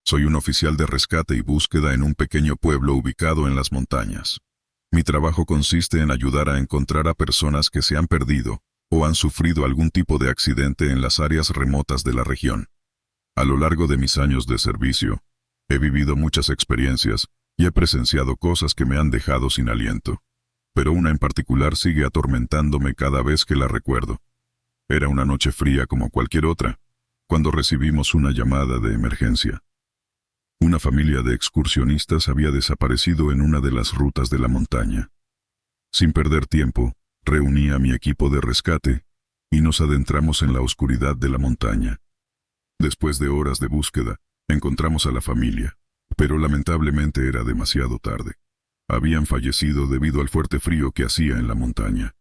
Soy un oficial de rescate y búsqueda en un pequeño pueblo ubicado en las montañas. Mi trabajo consiste en ayudar a encontrar a personas que se han perdido o han sufrido algún tipo de accidente en las áreas remotas de la región. A lo largo de mis años de servicio, he vivido muchas experiencias y he presenciado cosas que me han dejado sin aliento. Pero una en particular sigue atormentándome cada vez que la recuerdo. Era una noche fría como cualquier otra, cuando recibimos una llamada de emergencia. Una familia de excursionistas había desaparecido en una de las rutas de la montaña. Sin perder tiempo, reuní a mi equipo de rescate y nos adentramos en la oscuridad de la montaña. Después de horas de búsqueda, encontramos a la familia, pero lamentablemente era demasiado tarde. Habían fallecido debido al fuerte frío que hacía en la montaña.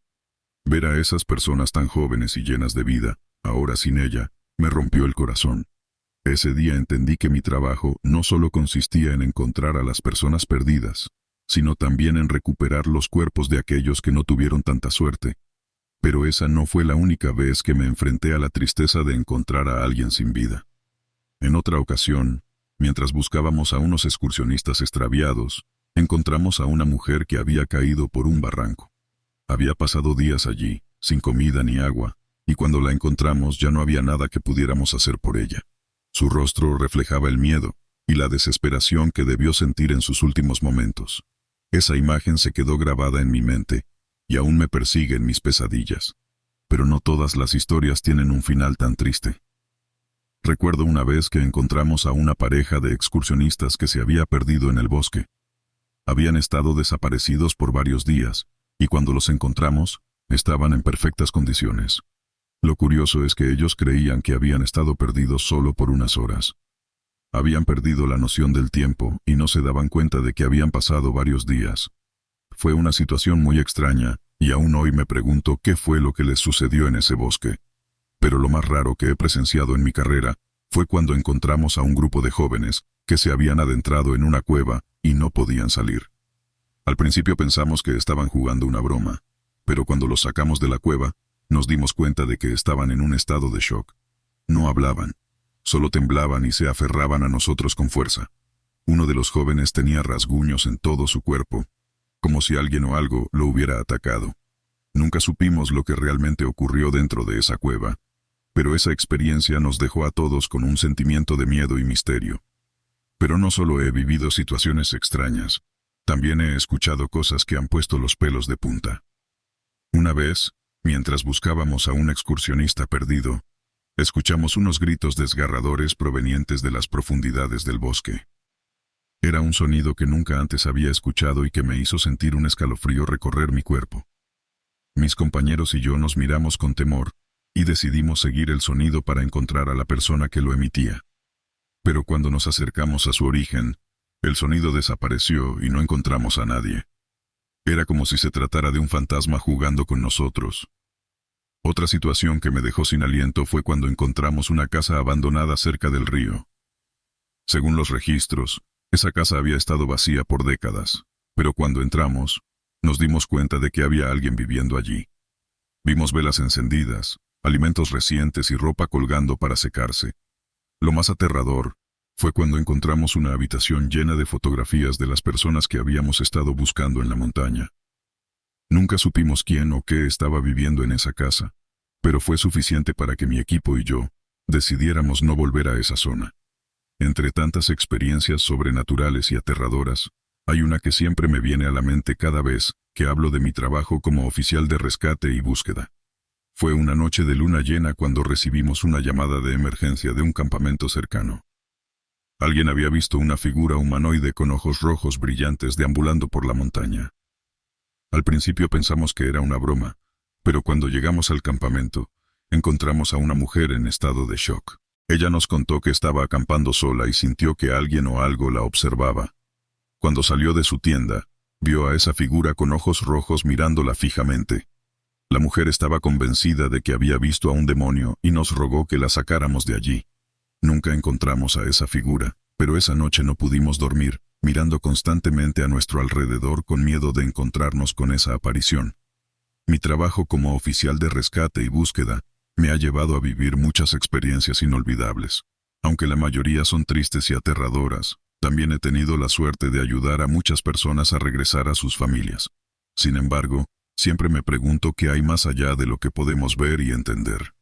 Ver a esas personas tan jóvenes y llenas de vida, ahora sin ella, me rompió el corazón. Ese día entendí que mi trabajo no solo consistía en encontrar a las personas perdidas, sino también en recuperar los cuerpos de aquellos que no tuvieron tanta suerte. Pero esa no fue la única vez que me enfrenté a la tristeza de encontrar a alguien sin vida. En otra ocasión, mientras buscábamos a unos excursionistas extraviados, encontramos a una mujer que había caído por un barranco. Había pasado días allí, sin comida ni agua, y cuando la encontramos ya no había nada que pudiéramos hacer por ella. Su rostro reflejaba el miedo y la desesperación que debió sentir en sus últimos momentos. Esa imagen se quedó grabada en mi mente y aún me persigue en mis pesadillas. Pero no todas las historias tienen un final tan triste. Recuerdo una vez que encontramos a una pareja de excursionistas que se había perdido en el bosque. Habían estado desaparecidos por varios días, y cuando los encontramos, estaban en perfectas condiciones. Lo curioso es que ellos creían que habían estado perdidos solo por unas horas. Habían perdido la noción del tiempo y no se daban cuenta de que habían pasado varios días. Fue una situación muy extraña, y aún hoy me pregunto qué fue lo que les sucedió en ese bosque. Pero lo más raro que he presenciado en mi carrera fue cuando encontramos a un grupo de jóvenes que se habían adentrado en una cueva y no podían salir. Al principio pensamos que estaban jugando una broma, pero cuando los sacamos de la cueva, nos dimos cuenta de que estaban en un estado de shock. No hablaban, solo temblaban y se aferraban a nosotros con fuerza. Uno de los jóvenes tenía rasguños en todo su cuerpo, como si alguien o algo lo hubiera atacado. Nunca supimos lo que realmente ocurrió dentro de esa cueva, pero esa experiencia nos dejó a todos con un sentimiento de miedo y misterio. Pero no solo he vivido situaciones extrañas, también he escuchado cosas que han puesto los pelos de punta. Una vez, mientras buscábamos a un excursionista perdido, escuchamos unos gritos desgarradores provenientes de las profundidades del bosque. Era un sonido que nunca antes había escuchado y que me hizo sentir un escalofrío recorrer mi cuerpo. Mis compañeros y yo nos miramos con temor y decidimos seguir el sonido para encontrar a la persona que lo emitía. Pero cuando nos acercamos a su origen, el sonido desapareció y no encontramos a nadie. Era como si se tratara de un fantasma jugando con nosotros. Otra situación que me dejó sin aliento fue cuando encontramos una casa abandonada cerca del río. Según los registros, esa casa había estado vacía por décadas, pero cuando entramos, nos dimos cuenta de que había alguien viviendo allí. Vimos velas encendidas, alimentos recientes y ropa colgando para secarse. Lo más aterrador fue cuando encontramos una habitación llena de fotografías de las personas que habíamos estado buscando en la montaña. Nunca supimos quién o qué estaba viviendo en esa casa, pero fue suficiente para que mi equipo y yo decidiéramos no volver a esa zona. Entre tantas experiencias sobrenaturales y aterradoras, hay una que siempre me viene a la mente cada vez que hablo de mi trabajo como oficial de rescate y búsqueda. Fue una noche de luna llena cuando recibimos una llamada de emergencia de un campamento cercano. Alguien había visto una figura humanoide con ojos rojos brillantes deambulando por la montaña. Al principio pensamos que era una broma, pero cuando llegamos al campamento, encontramos a una mujer en estado de shock. Ella nos contó que estaba acampando sola y sintió que alguien o algo la observaba. Cuando salió de su tienda, vio a esa figura con ojos rojos mirándola fijamente. La mujer estaba convencida de que había visto a un demonio y nos rogó que la sacáramos de allí. Nunca encontramos a esa figura, pero esa noche no pudimos dormir, mirando constantemente a nuestro alrededor con miedo de encontrarnos con esa aparición. Mi trabajo como oficial de rescate y búsqueda me ha llevado a vivir muchas experiencias inolvidables, Aunque la mayoría son tristes y aterradoras, también he tenido la suerte de ayudar a muchas personas a regresar a sus familias. Sin embargo, siempre me pregunto qué hay más allá de lo que podemos ver y entender.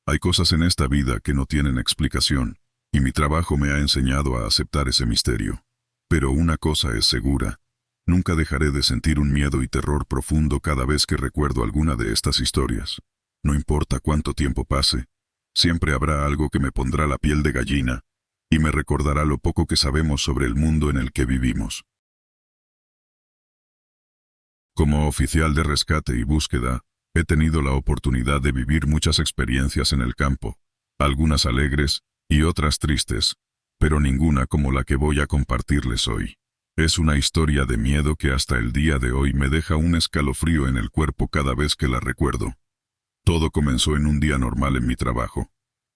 Hay cosas en esta vida que no tienen explicación, y mi trabajo me ha enseñado a aceptar ese misterio. Pero una cosa es segura: nunca dejaré de sentir un miedo y terror profundo cada vez que recuerdo alguna de estas historias. No importa cuánto tiempo pase, siempre habrá algo que me pondrá la piel de gallina y me recordará lo poco que sabemos sobre el mundo en el que vivimos. Como oficial de rescate y búsqueda, he tenido la oportunidad de vivir muchas experiencias en el campo, algunas alegres y otras tristes, pero ninguna como la que voy a compartirles hoy. Es una historia de miedo que hasta el día de hoy me deja un escalofrío en el cuerpo cada vez que la recuerdo. Todo comenzó en un día normal en mi trabajo.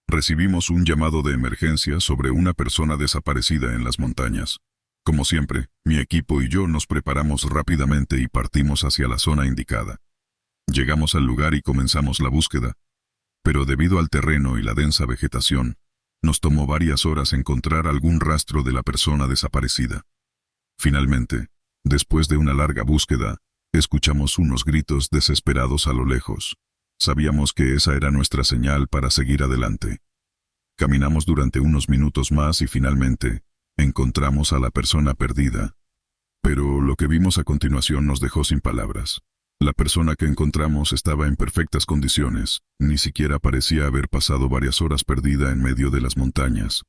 Recibimos un llamado de emergencia sobre una persona desaparecida en las montañas. Como siempre, mi equipo y yo nos preparamos rápidamente y partimos hacia la zona indicada. Llegamos al lugar y comenzamos la búsqueda, pero debido al terreno y la densa vegetación, nos tomó varias horas encontrar algún rastro de la persona desaparecida. Finalmente, después de una larga búsqueda, escuchamos unos gritos desesperados a lo lejos. Sabíamos que esa era nuestra señal para seguir adelante. Caminamos durante unos minutos más y finalmente encontramos a la persona perdida. Pero lo que vimos a continuación nos dejó sin palabras. La persona que encontramos estaba en perfectas condiciones, ni siquiera parecía haber pasado varias horas perdida en medio de las montañas.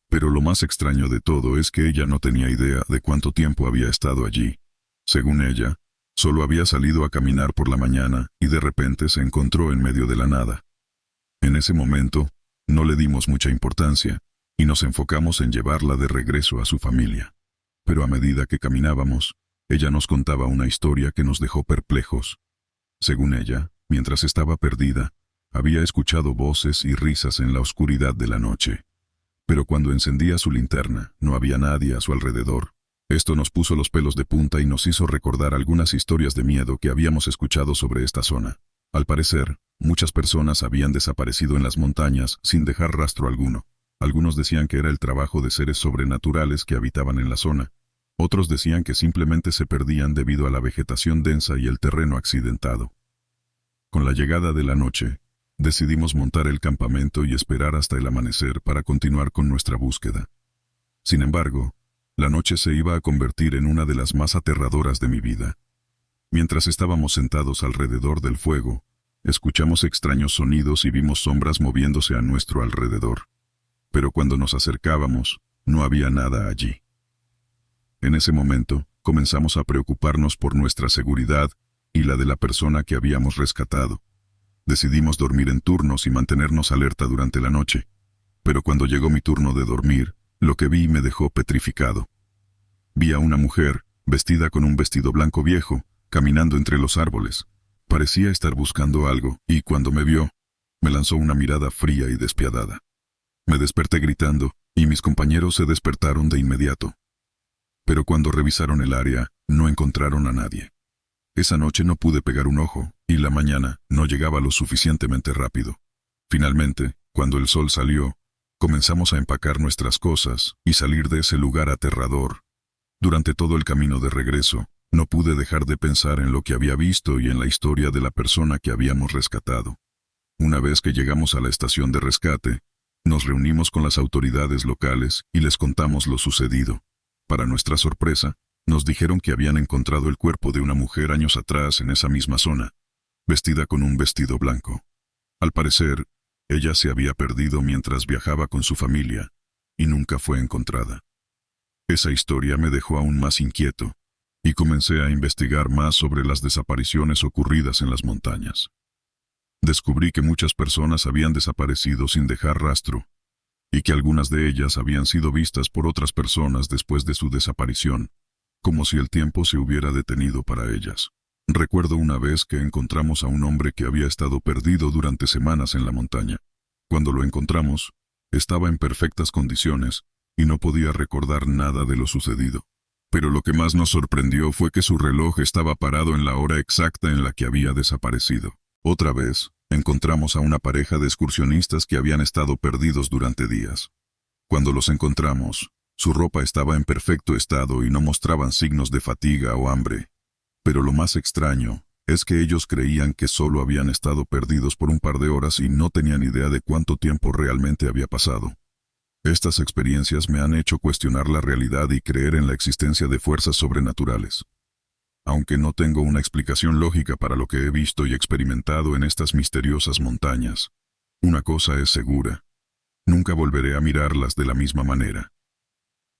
Pero lo más extraño de todo es que ella no tenía idea de cuánto tiempo había estado allí. Según ella, solo había salido a caminar por la mañana y de repente se encontró en medio de la nada. En ese momento, no le dimos mucha importancia y nos enfocamos en llevarla de regreso a su familia. Pero a medida que caminábamos, ella nos contaba una historia que nos dejó perplejos. Según ella, mientras estaba perdida, había escuchado voces y risas en la oscuridad de la noche. Pero cuando encendía su linterna, no había nadie a su alrededor. Esto nos puso los pelos de punta y nos hizo recordar algunas historias de miedo que habíamos escuchado sobre esta zona. Al parecer, muchas personas habían desaparecido en las montañas sin dejar rastro alguno. Algunos decían que era el trabajo de seres sobrenaturales que habitaban en la zona. Otros decían que simplemente se perdían debido a la vegetación densa y el terreno accidentado. Con la llegada de la noche, decidimos montar el campamento y esperar hasta el amanecer para continuar con nuestra búsqueda. Sin embargo, la noche se iba a convertir en una de las más aterradoras de mi vida. Mientras estábamos sentados alrededor del fuego, escuchamos extraños sonidos y vimos sombras moviéndose a nuestro alrededor. Pero cuando nos acercábamos, no había nada allí. En ese momento, comenzamos a preocuparnos por nuestra seguridad y la de la persona que habíamos rescatado. Decidimos dormir en turnos y mantenernos alerta durante la noche. Pero cuando llegó mi turno de dormir, lo que vi me dejó petrificado. Vi a una mujer, vestida con un vestido blanco viejo, caminando entre los árboles. Parecía estar buscando algo, y cuando me vio, me lanzó una mirada fría y despiadada. Me desperté gritando, y mis compañeros se despertaron de inmediato. Pero cuando revisaron el área, no encontraron a nadie. Esa noche no pude pegar un ojo, y la mañana no llegaba lo suficientemente rápido. Finalmente, cuando el sol salió, comenzamos a empacar nuestras cosas y salir de ese lugar aterrador. Durante todo el camino de regreso, no pude dejar de pensar en lo que había visto y en la historia de la persona que habíamos rescatado. Una vez que llegamos a la estación de rescate, nos reunimos con las autoridades locales y les contamos lo sucedido. Para nuestra sorpresa, nos dijeron que habían encontrado el cuerpo de una mujer años atrás en esa misma zona, vestida con un vestido blanco. Al parecer, ella se había perdido mientras viajaba con su familia y nunca fue encontrada. Esa historia me dejó aún más inquieto y comencé a investigar más sobre las desapariciones ocurridas en las montañas. Descubrí que muchas personas habían desaparecido sin dejar rastro y que algunas de ellas habían sido vistas por otras personas después de su desaparición, como si el tiempo se hubiera detenido para ellas. Recuerdo una vez que encontramos a un hombre que había estado perdido durante semanas en la montaña. Cuando lo encontramos, estaba en perfectas condiciones y no podía recordar nada de lo sucedido. Pero lo que más nos sorprendió fue que su reloj estaba parado en la hora exacta en la que había desaparecido. Otra vez, encontramos a una pareja de excursionistas que habían estado perdidos durante días. Cuando los encontramos, su ropa estaba en perfecto estado y no mostraban signos de fatiga o hambre. Pero lo más extraño es que ellos creían que solo habían estado perdidos por un par de horas y no tenían idea de cuánto tiempo realmente había pasado. Estas experiencias me han hecho cuestionar la realidad y creer en la existencia de fuerzas sobrenaturales. Aunque no tengo una explicación lógica para lo que he visto y experimentado en estas misteriosas montañas, una cosa es segura: nunca volveré a mirarlas de la misma manera.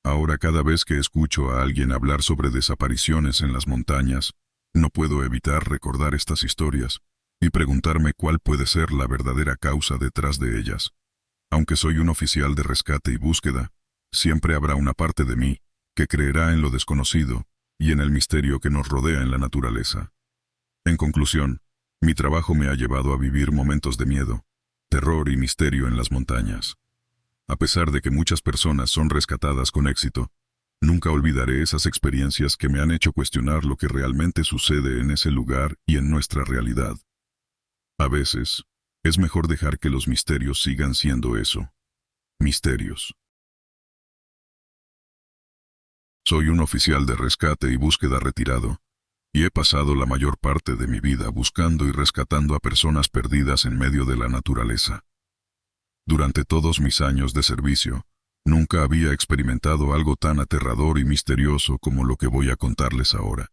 Ahora, cada vez que escucho a alguien hablar sobre desapariciones en las montañas, no puedo evitar recordar estas historias y preguntarme cuál puede ser la verdadera causa detrás de ellas. Aunque soy un oficial de rescate y búsqueda, siempre habrá una parte de mí que creerá en lo desconocido y en el misterio que nos rodea en la naturaleza. En conclusión, mi trabajo me ha llevado a vivir momentos de miedo, terror y misterio en las montañas. A pesar de que muchas personas son rescatadas con éxito, nunca olvidaré esas experiencias que me han hecho cuestionar lo que realmente sucede en ese lugar y en nuestra realidad. A veces, es mejor dejar que los misterios sigan siendo eso: misterios. Soy un oficial de rescate y búsqueda retirado, y he pasado la mayor parte de mi vida buscando y rescatando a personas perdidas en medio de la naturaleza. Durante todos mis años de servicio, nunca había experimentado algo tan aterrador y misterioso como lo que voy a contarles ahora.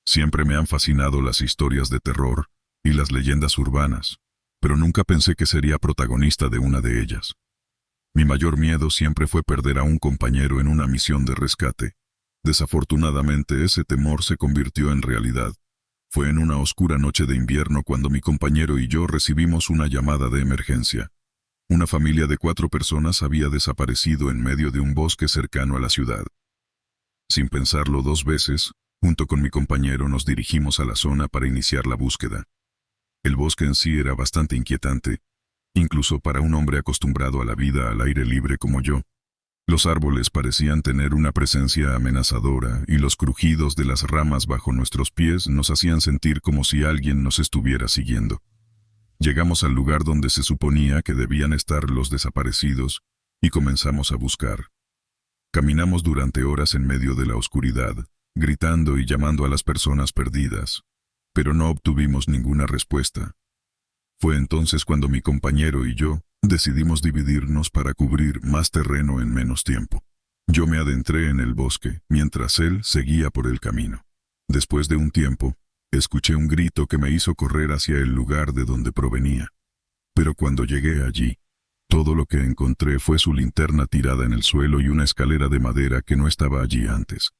Siempre me han fascinado las historias de terror y las leyendas urbanas, pero nunca pensé que sería protagonista de una de ellas. Mi mayor miedo siempre fue perder a un compañero en una misión de rescate. Desafortunadamente, ese temor se convirtió en realidad. Fue en una oscura noche de invierno cuando mi compañero y yo recibimos una llamada de emergencia. Una familia de 4 personas había desaparecido en medio de un bosque cercano a la ciudad. Sin pensarlo 2 veces, junto con mi compañero nos dirigimos a la zona para iniciar la búsqueda. El bosque en sí era bastante inquietante, incluso para un hombre acostumbrado a la vida al aire libre como yo. Los árboles parecían tener una presencia amenazadora y los crujidos de las ramas bajo nuestros pies nos hacían sentir como si alguien nos estuviera siguiendo. Llegamos al lugar donde se suponía que debían estar los desaparecidos y comenzamos a buscar. Caminamos durante horas en medio de la oscuridad, gritando y llamando a las personas perdidas, pero no obtuvimos ninguna respuesta. Fue entonces cuando mi compañero y yo decidimos dividirnos para cubrir más terreno en menos tiempo. Yo me adentré en el bosque, mientras él seguía por el camino. Después de un tiempo, escuché un grito que me hizo correr hacia el lugar de donde provenía. Pero cuando llegué allí, todo lo que encontré fue su linterna tirada en el suelo y una escalera de madera que no estaba allí antes.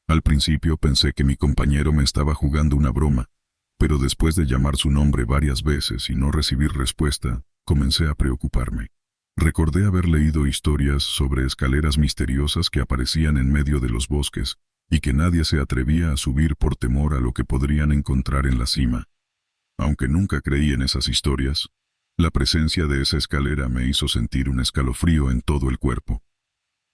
Al principio pensé que mi compañero me estaba jugando una broma, pero después de llamar su nombre varias veces y no recibir respuesta, comencé a preocuparme. Recordé haber leído historias sobre escaleras misteriosas que aparecían en medio de los bosques y que nadie se atrevía a subir por temor a lo que podrían encontrar en la cima. Aunque nunca creí en esas historias, la presencia de esa escalera me hizo sentir un escalofrío en todo el cuerpo.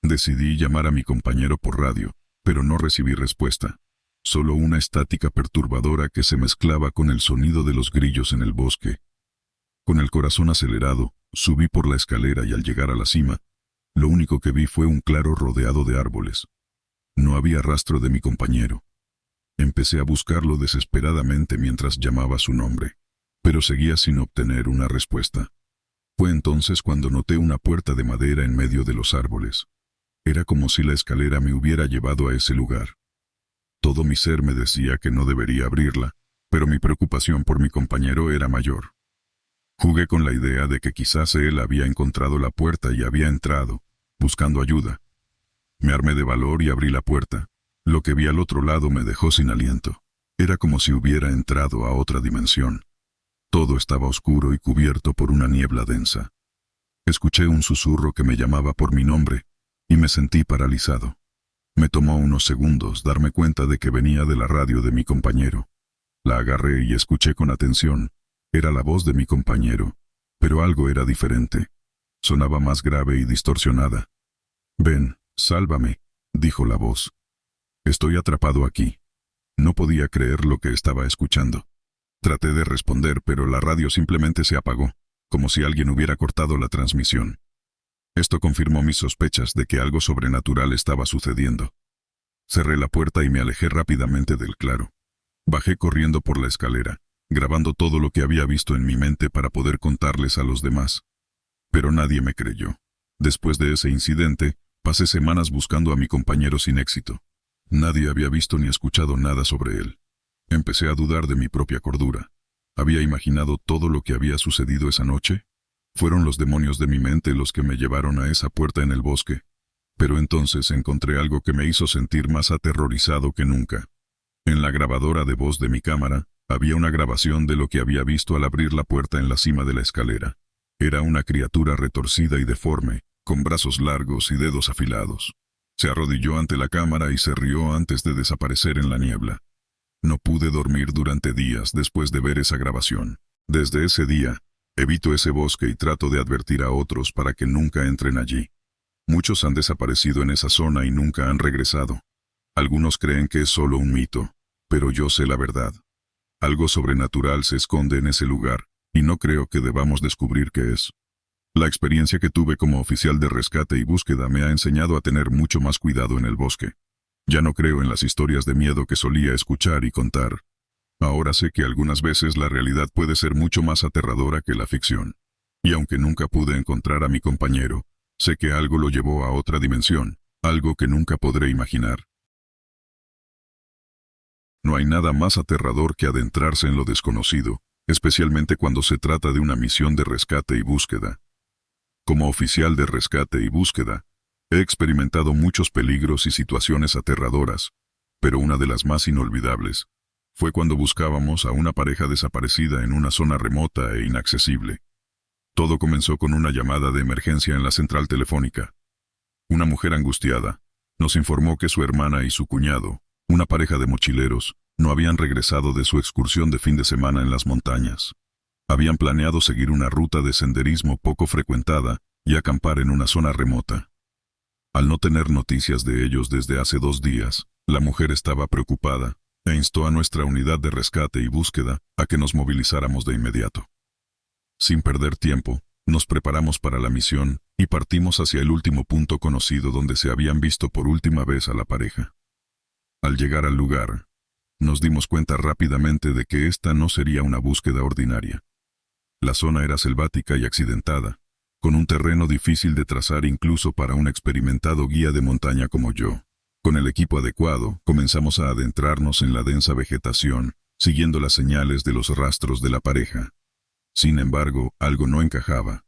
Decidí llamar a mi compañero por radio, pero no recibí respuesta. Solo una estática perturbadora que se mezclaba con el sonido de los grillos en el bosque. Con el corazón acelerado, subí por la escalera y al llegar a la cima, lo único que vi fue un claro rodeado de árboles. No había rastro de mi compañero. Empecé a buscarlo desesperadamente mientras llamaba su nombre, pero seguía sin obtener una respuesta. Fue entonces cuando noté una puerta de madera en medio de los árboles. Era como si la escalera me hubiera llevado a ese lugar. Todo mi ser me decía que no debería abrirla, pero mi preocupación por mi compañero era mayor. Jugué con la idea de que quizás él había encontrado la puerta y había entrado, buscando ayuda. Me armé de valor y abrí la puerta. Lo que vi al otro lado me dejó sin aliento. Era como si hubiera entrado a otra dimensión. Todo estaba oscuro y cubierto por una niebla densa. Escuché un susurro que me llamaba por mi nombre y me sentí paralizado. Me tomó unos segundos darme cuenta de que venía de la radio de mi compañero. La agarré y escuché con atención. Era la voz de mi compañero, pero algo era diferente. Sonaba más grave y distorsionada. «Ven, sálvame», dijo la voz. «Estoy atrapado aquí». No podía creer lo que estaba escuchando. Traté de responder, pero la radio simplemente se apagó, como si alguien hubiera cortado la transmisión. Esto confirmó mis sospechas de que algo sobrenatural estaba sucediendo. Cerré la puerta y me alejé rápidamente del claro. Bajé corriendo por la escalera, grabando todo lo que había visto en mi mente para poder contarles a los demás. Pero nadie me creyó. Después de ese incidente, pasé semanas buscando a mi compañero sin éxito. Nadie había visto ni escuchado nada sobre él. Empecé a dudar de mi propia cordura. ¿Había imaginado todo lo que había sucedido esa noche? ¿Fueron los demonios de mi mente los que me llevaron a esa puerta en el bosque? Pero entonces encontré algo que me hizo sentir más aterrorizado que nunca. En la grabadora de voz de mi cámara, había una grabación de lo que había visto al abrir la puerta en la cima de la escalera. Era una criatura retorcida y deforme, con brazos largos y dedos afilados. Se arrodilló ante la cámara y se rió antes de desaparecer en la niebla. No pude dormir durante días después de ver esa grabación. Desde ese día, evito ese bosque y trato de advertir a otros para que nunca entren allí. Muchos han desaparecido en esa zona y nunca han regresado. Algunos creen que es solo un mito, pero yo sé la verdad. Algo sobrenatural se esconde en ese lugar, y no creo que debamos descubrir qué es. La experiencia que tuve como oficial de rescate y búsqueda me ha enseñado a tener mucho más cuidado en el bosque. Ya no creo en las historias de miedo que solía escuchar y contar. Ahora sé que algunas veces la realidad puede ser mucho más aterradora que la ficción. Y aunque nunca pude encontrar a mi compañero, sé que algo lo llevó a otra dimensión, algo que nunca podré imaginar. No hay nada más aterrador que adentrarse en lo desconocido, especialmente cuando se trata de una misión de rescate y búsqueda. Como oficial de rescate y búsqueda, he experimentado muchos peligros y situaciones aterradoras, pero una de las más inolvidables fue cuando buscábamos a una pareja desaparecida en una zona remota e inaccesible. Todo comenzó con una llamada de emergencia en la central telefónica. Una mujer angustiada nos informó que su hermana y su cuñado, una pareja de mochileros, no habían regresado de su excursión de fin de semana en las montañas. Habían planeado seguir una ruta de senderismo poco frecuentada y acampar en una zona remota. Al no tener noticias de ellos desde hace 2 días, la mujer estaba preocupada e instó a nuestra unidad de rescate y búsqueda a que nos movilizáramos de inmediato. Sin perder tiempo, nos preparamos para la misión y partimos hacia el último punto conocido donde se habían visto por última vez a la pareja. Al llegar al lugar, nos dimos cuenta rápidamente de que esta no sería una búsqueda ordinaria. La zona era selvática y accidentada, con un terreno difícil de trazar incluso para un experimentado guía de montaña como yo. Con el equipo adecuado, comenzamos a adentrarnos en la densa vegetación, siguiendo las señales de los rastros de la pareja. Sin embargo, algo no encajaba.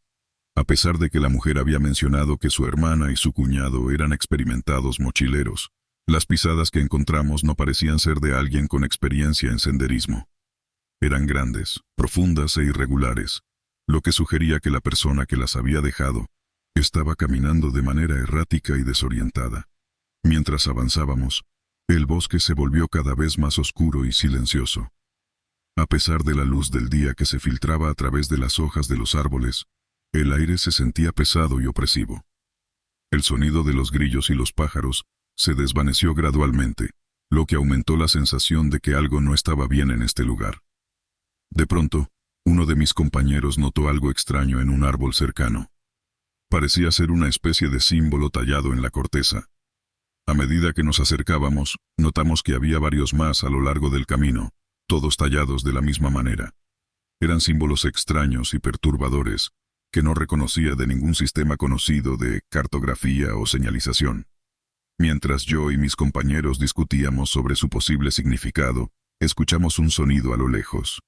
A pesar de que la mujer había mencionado que su hermana y su cuñado eran experimentados mochileros, las pisadas que encontramos no parecían ser de alguien con experiencia en senderismo. Eran grandes, profundas e irregulares, lo que sugería que la persona que las había dejado estaba caminando de manera errática y desorientada. Mientras avanzábamos, el bosque se volvió cada vez más oscuro y silencioso. A pesar de la luz del día que se filtraba a través de las hojas de los árboles, el aire se sentía pesado y opresivo. El sonido de los grillos y los pájaros se desvaneció gradualmente, lo que aumentó la sensación de que algo no estaba bien en este lugar. De pronto, uno de mis compañeros notó algo extraño en un árbol cercano. Parecía ser una especie de símbolo tallado en la corteza. A medida que nos acercábamos, notamos que había varios más a lo largo del camino, todos tallados de la misma manera. Eran símbolos extraños y perturbadores, que no reconocía de ningún sistema conocido de cartografía o señalización. Mientras yo y mis compañeros discutíamos sobre su posible significado, escuchamos un sonido a lo lejos.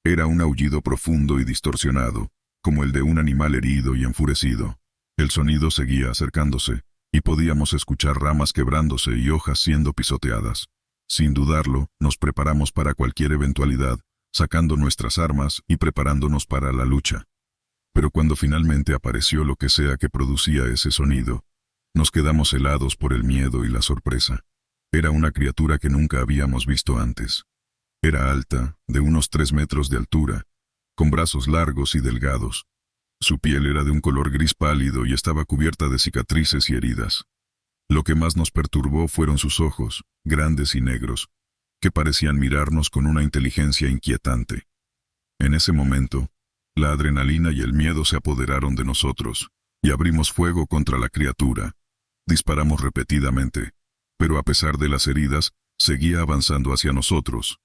Era un aullido profundo y distorsionado, como el de un animal herido y enfurecido. El sonido seguía acercándose, y podíamos escuchar ramas quebrándose y hojas siendo pisoteadas. Sin dudarlo, nos preparamos para cualquier eventualidad, sacando nuestras armas y preparándonos para la lucha. Pero cuando finalmente apareció lo que sea que producía ese sonido, nos quedamos helados por el miedo y la sorpresa. Era una criatura que nunca habíamos visto antes. Era alta, de unos 3 metros de altura, con brazos largos y delgados. Su piel era de un color gris pálido y estaba cubierta de cicatrices y heridas. Lo que más nos perturbó fueron sus ojos, grandes y negros, que parecían mirarnos con una inteligencia inquietante. En ese momento, la adrenalina y el miedo se apoderaron de nosotros, y abrimos fuego contra la criatura. Disparamos repetidamente, pero a pesar de las heridas, seguía avanzando hacia nosotros.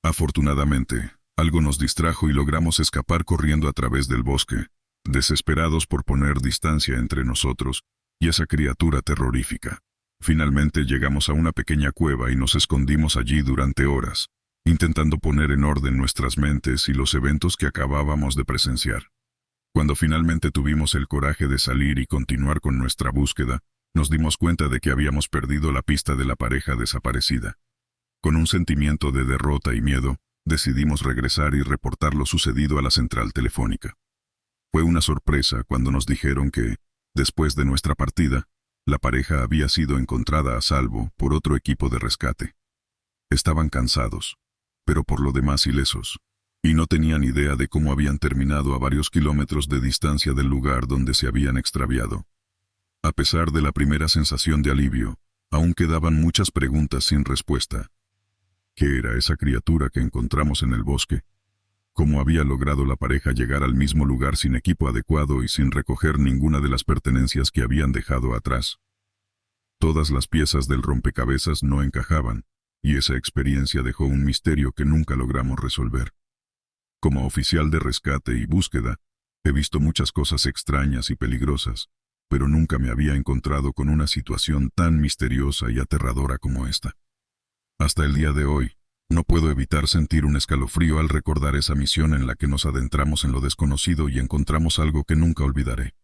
Afortunadamente, algo nos distrajo y logramos escapar corriendo a través del bosque, desesperados por poner distancia entre nosotros y esa criatura terrorífica. Finalmente llegamos a una pequeña cueva y nos escondimos allí durante horas, intentando poner en orden nuestras mentes y los eventos que acabábamos de presenciar. Cuando finalmente tuvimos el coraje de salir y continuar con nuestra búsqueda, nos dimos cuenta de que habíamos perdido la pista de la pareja desaparecida. Con un sentimiento de derrota y miedo, decidimos regresar y reportar lo sucedido a la central telefónica. Fue una sorpresa cuando nos dijeron que, después de nuestra partida, la pareja había sido encontrada a salvo por otro equipo de rescate. Estaban cansados, pero por lo demás ilesos, y no tenían idea de cómo habían terminado a varios kilómetros de distancia del lugar donde se habían extraviado. A pesar de la primera sensación de alivio, aún quedaban muchas preguntas sin respuesta. ¿Qué era esa criatura que encontramos en el bosque? ¿Cómo había logrado la pareja llegar al mismo lugar sin equipo adecuado y sin recoger ninguna de las pertenencias que habían dejado atrás? Todas las piezas del rompecabezas no encajaban, y esa experiencia dejó un misterio que nunca logramos resolver. Como oficial de rescate y búsqueda, he visto muchas cosas extrañas y peligrosas, pero nunca me había encontrado con una situación tan misteriosa y aterradora como esta. Hasta el día de hoy, no puedo evitar sentir un escalofrío al recordar esa misión en la que nos adentramos en lo desconocido y encontramos algo que nunca olvidaré.